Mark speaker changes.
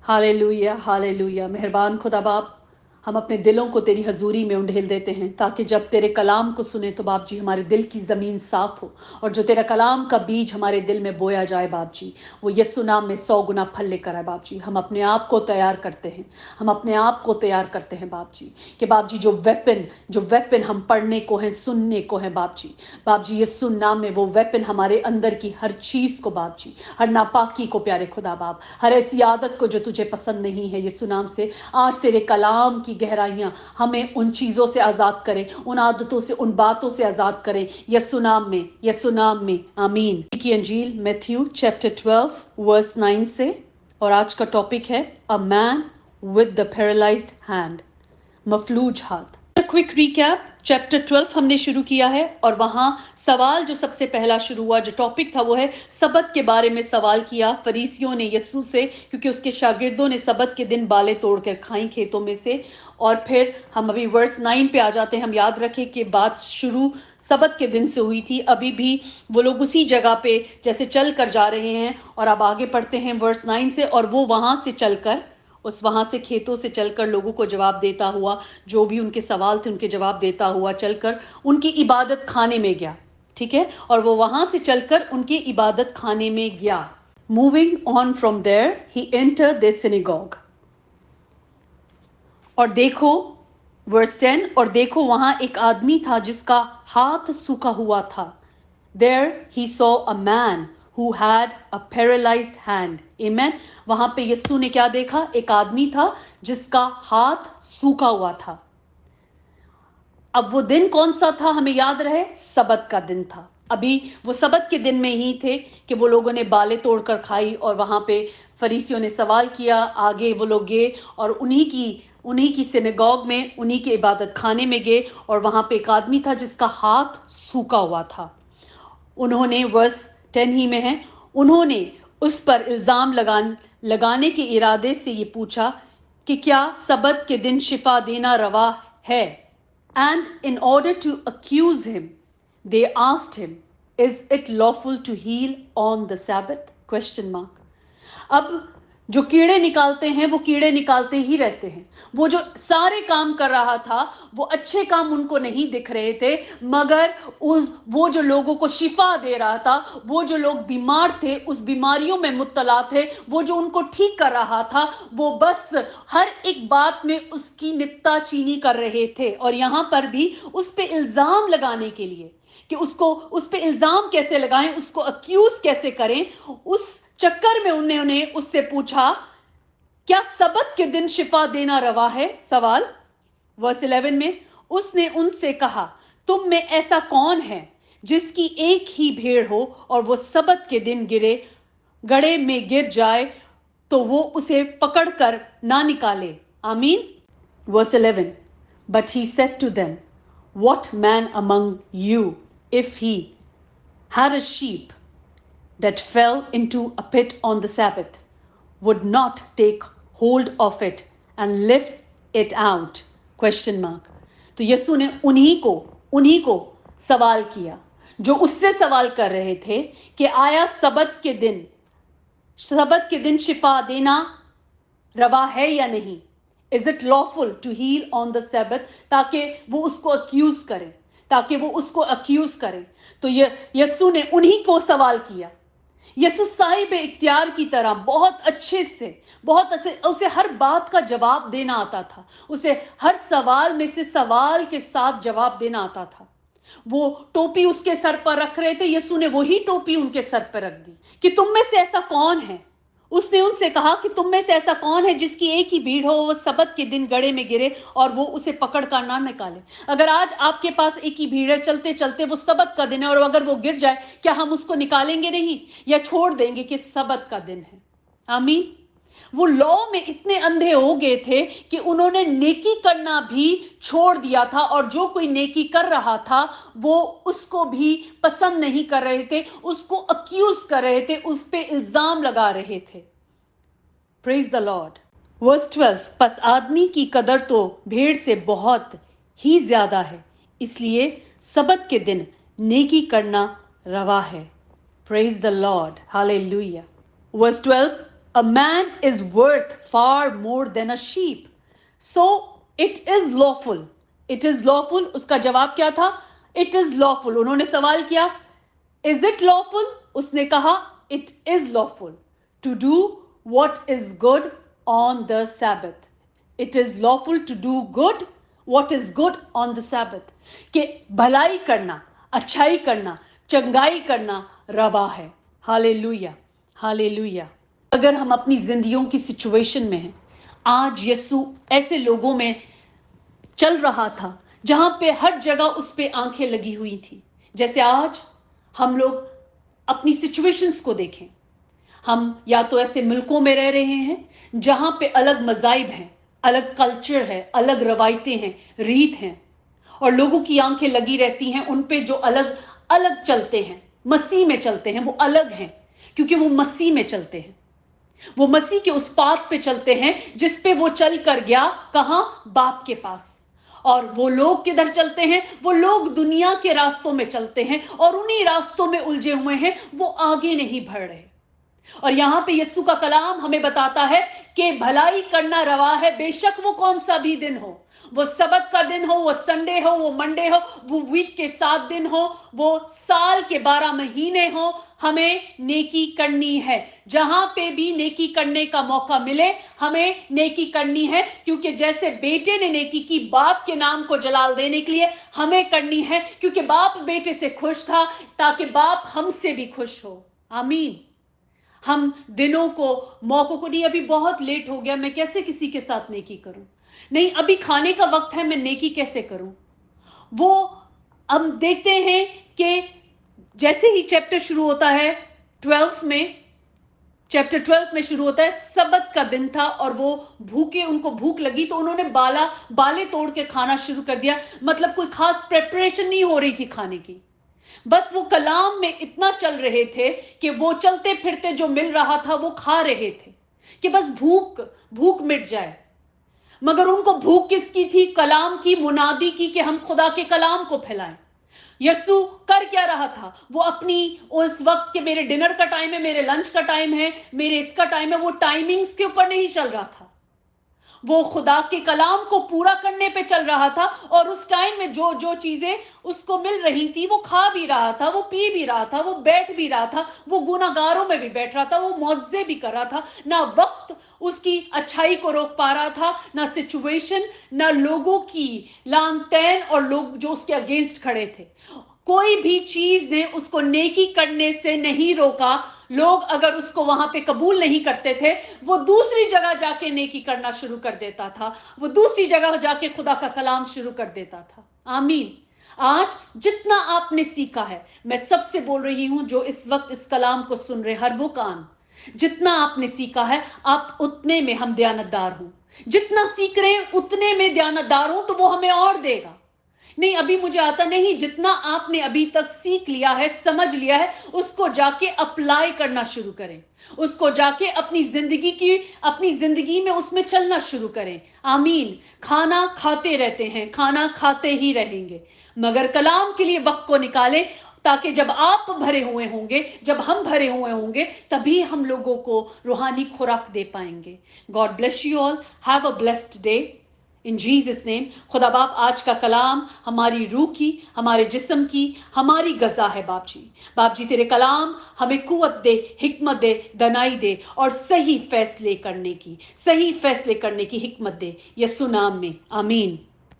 Speaker 1: Hallelujah hallelujah. मेहरबान खुदा बाप, हम अपने दिलों को तेरी हजूरी में उंडेल देते हैं ताकि जब तेरे कलाम को सुने तो बाप जी हमारे दिल की ज़मीन साफ हो, और जो तेरा कलाम का बीज हमारे दिल में बोया जाए बाप जी, वो यीशु नाम में 100 गुना फल लेकर आए बाप जी। हम अपने आप को तैयार करते हैं, हम अपने आप को तैयार करते हैं बाप जी, कि बाप जी जो वेपन हम पढ़ने को हैं, सुनने को हैं बाप जी यीशु नाम में वो वेपन हमारे अंदर की हर चीज़ को बाप जी, हर नापाकी को प्यारे खुदा बाप, हर ऐसी आदत को जो तुझे पसंद नहीं है, यीशु नाम से आज तेरे कलाम की गहराइयां हमें उन चीजों से आजाद करें, उन आदतों से, उन बातों से आजाद करें, यीशु नाम में आमीन। की अंजील मैथ्यू चैप्टर 12 वर्स 9 से, और आज का टॉपिक है a man with the paralysed hand, मफलूज हाथ। क्विक रिकैप, चैप्टर 12 हमने शुरू किया है और वहां सवाल जो सबसे पहला शुरू हुआ, जो टॉपिक था वो है सबत के बारे में सवाल किया फरीसियों ने यीशु से, क्योंकि उसके शागिर्दों ने सबत के दिन बालें तोड़कर खाई खेतों में से। और फिर हम अभी वर्स 9 पे आ जाते हैं। हम याद रखें कि बात शुरू सबत के दिन से हुई थी, अभी भी वो लोग उसी जगह पे जैसे चल कर जा रहे हैं, और अब आगे पढ़ते हैं वर्स 9 से, और वो वहां से चलकर, वहां से खेतों से चलकर लोगों को जवाब देता हुआ, जो भी उनके सवाल थे उनके जवाब देता हुआ चलकर उनकी इबादत खाने में गया। ठीक है, और वो वहां से चलकर उनकी इबादत खाने में गया। Moving on from there he enter the synagogue. और देखो वर्स 10, और देखो वहां एक आदमी था जिसका हाथ सूखा हुआ था। There he saw a man who had a paralyzed hand. Amen. वहां पे यीशु ने क्या देखा? एक आदमी था जिसका हाथ सूखा हुआ था। अब वो दिन कौन सा था हमें याद रहे? सबत का दिन था। अभी वो सबत के दिन में ही थे कि वो लोगों ने बालें तोड़कर खाई, और वहां पे फरीसियों ने सवाल किया। आगे वो लोग गए और उन्हीं की सिनेगॉग में, उन्हीं के इबादत खाने में गए, और वहां पे एक आदमी था जिसका हाथ सूखा हुआ था। उन्होंने, वर्स 10 ही में है, उन्होंने उस पर इल्जाम लगाने के इरादे से ये पूछा कि क्या सबत के दिन शिफा देना रवा है? And in order to accuse him they asked him, is it lawful to heal on the Sabbath? Question mark. अब जो कीड़े निकालते हैं वो कीड़े निकालते ही रहते हैं। वो जो सारे काम कर रहा था वो अच्छे काम उनको नहीं दिख रहे थे, मगर वो जो लोगों को शिफा दे रहा था, वो जो लोग बीमार थे, उस बीमारियों में मुब्तला थे, वो जो उनको ठीक कर रहा था, वो बस हर एक बात में उसकी नुक्ताचीनी कर रहे थे। और यहां पर भी उस पे इल्जाम लगाने के लिए कि उसको, उस पे इल्जाम कैसे लगाएं, उसको अक्यूज कैसे करें, उस चक्कर में उन्होंने उससे पूछा क्या सबत के दिन शिफा देना रवा है? सवाल वर्स 11 में, उसने उनसे कहा, तुम में ऐसा कौन है जिसकी एक ही भेड़ हो और वो सबत के दिन गड़े में गिर जाए तो वो उसे पकड़कर ना निकाले? आमीन। Verse 11, but he said to them, what man among you if he had a sheep that fell into a pit on the Sabbath would not take hold of it and lift it out? Question mark. तो यीशु ने उन्हीं को सवाल किया जो उससे सवाल कर रहे थे कि आया सबत के दिन शिफा देना रवा है या नहीं? Is it lawful to heal on the Sabbath? ताकि वो उसको अक्यूज करें, तो यीशु ने उन्हीं को सवाल किया। यीशु साहिब इख्तियार की तरह बहुत अच्छे से उसे हर बात का जवाब देना आता था। उसे हर सवाल में से सवाल के साथ जवाब देना आता था। वो टोपी उसके सर पर रख रहे थे, यीशु ने वही टोपी उनके सर पर रख दी कि तुम में से ऐसा कौन है? उसने उनसे कहा कि तुम में से ऐसा कौन है जिसकी एक ही भीड़ हो, वो सबत के दिन गड़े में गिरे और वो उसे पकड़ कर ना निकाले? अगर आज आपके पास एक ही भीड़ है, चलते चलते वो सबत का दिन है, और अगर वो गिर जाए, क्या हम उसको निकालेंगे नहीं, या छोड़ देंगे कि सबत का दिन है? आमीन। वो लॉ में इतने अंधे हो गए थे कि उन्होंने नेकी करना भी छोड़ दिया था, और जो कोई नेकी कर रहा था वो उसको भी पसंद नहीं कर रहे थे, उसको अक्यूज कर रहे थे, उस पे इल्जाम लगा रहे थे। Praise the Lord. वर्स 12, बस आदमी की कदर तो भेड़ से बहुत ही ज्यादा है, इसलिए सबत के दिन नेकी करना रवा है। Praise the Lord, hallelujah. Verse 12, A man is worth far more than a sheep. So it is lawful. It is lawful. उसका जवाब क्या था? It is lawful. उन्होंने सवाल किया, is it lawful? उसने कहा, it is lawful to do what is good on the Sabbath. It is lawful to do good what is good on the Sabbath. कि भलाई करना, अच्छाई करना, चंगाई करना रवा है. Hallelujah, hallelujah. अगर हम अपनी जिंदगियों की सिचुएशन में हैं, आज यीशु ऐसे लोगों में चल रहा था जहां पे हर जगह उस पे आंखें लगी हुई थी. जैसे आज हम लोग अपनी सिचुएशंस को देखें, हम या तो ऐसे मुल्कों में रह रहे हैं जहां पे अलग मज़ाहिब हैं, अलग कल्चर है, अलग रवायतें हैं, रीत हैं, और लोगों की आंखें लगी रहती हैं उन पे जो अलग अलग चलते हैं, मसीह में चलते हैं, वो अलग हैं क्योंकि वो मसीह में चलते हैं. वो मसीह के उस पाथ पे चलते हैं जिस पे वो चल कर गया, कहां? बाप के पास. और वो लोग किधर चलते हैं? वो लोग दुनिया के रास्तों में चलते हैं और उन्हीं रास्तों में उलझे हुए हैं, वो आगे नहीं बढ़ रहे. और यहां पे यीशु का कलाम हमें बताता है कि भलाई करना रवा है, बेशक वो कौन सा भी दिन हो, वो सबत का दिन हो, वो संडे हो, वो मंडे हो, वो वीक के 7 दिन हो, वो साल के 12 महीने हो, हमें नेकी करनी है. जहां पे भी नेकी करने का मौका मिले हमें नेकी करनी है, क्योंकि जैसे बेटे ने नेकी की बाप के नाम को जलाल देने के लिए, हमें करनी है क्योंकि बाप बेटे से खुश था ताकि बाप हमसे भी खुश हो. आमीन. हम दिनों को, मौकों को, नहीं अभी बहुत लेट हो गया, मैं कैसे किसी के साथ नेकी करूं, नहीं अभी खाने का वक्त है, मैं नेकी कैसे करूं. वो हम देखते हैं कि जैसे ही चैप्टर शुरू होता है 12 में, चैप्टर 12 में शुरू होता है, सबत का दिन था और वो भूखे, उनको भूख लगी तो उन्होंने बाले तोड़ के खाना शुरू कर दिया. मतलब कोई खास प्रेपरेशन नहीं हो रही थी खाने की, बस वो कलाम में इतना चल रहे थे कि वो चलते फिरते जो मिल रहा था वो खा रहे थे कि बस भूख मिट जाए. मगर उनको भूख किसकी थी? कलाम की, मुनादी की कि हम खुदा के कलाम को फैलाएं. यीशु कर क्या रहा था? वो अपनी उस वक्त के मेरे डिनर का टाइम है, मेरे लंच का टाइम है, मेरे इसका टाइम है, वो टाइमिंग्स के ऊपर नहीं चल रहा था. वो खुदा के कलाम को पूरा करने पे चल रहा था और उस टाइम में जो जो चीजें उसको मिल रही थी वो खा भी रहा था, वो पी भी रहा था, वो बैठ भी रहा था, वो गुनाहगारों में भी बैठ रहा था, वो मौजे भी कर रहा था. ना वक्त उसकी अच्छाई को रोक पा रहा था, ना सिचुएशन, ना लोगों की लान तैन और लोग जो उसके अगेंस्ट खड़े थे. कोई भी चीज ने उसको नेकी करने से नहीं रोका. लोग अगर उसको वहां पे कबूल नहीं करते थे, वो दूसरी जगह जाके नेकी करना शुरू कर देता था, वो दूसरी जगह जाके खुदा का कलाम शुरू कर देता था. आमीन. आज जितना आपने सीखा है, मैं सबसे बोल रही हूं जो इस वक्त इस कलाम को सुन रहे, हर वो कान, जितना आपने सीखा है आप उतने में हम दयानतदार हूं. जितना सीख रहे हैं उतने में दयानतदार हूं तो वो हमें और देगा. नहीं अभी मुझे आता नहीं, जितना आपने अभी तक सीख लिया है, समझ लिया है, उसको जाके अप्लाई करना शुरू करें, उसको जाके अपनी जिंदगी में उसमें चलना शुरू करें. आमीन. खाना खाते रहते हैं, खाना खाते ही रहेंगे, मगर कलाम के लिए वक्त को निकालें ताकि जब आप भरे हुए होंगे, जब हम भरे हुए होंगे, तभी हम लोगों को रूहानी खुराक दे पाएंगे. God bless you all. Have a blessed day in Jesus name. खुदा बाप आज का कलाम हमारी रूह की, हमारे जिस्म की, हमारी गजा है. बाप जी तेरे कलाम हमें कुव्वत दे, हिकमत दे, दनाई दे और सही फैसले करने की हिकमत दे. यीशु नाम में आमीन.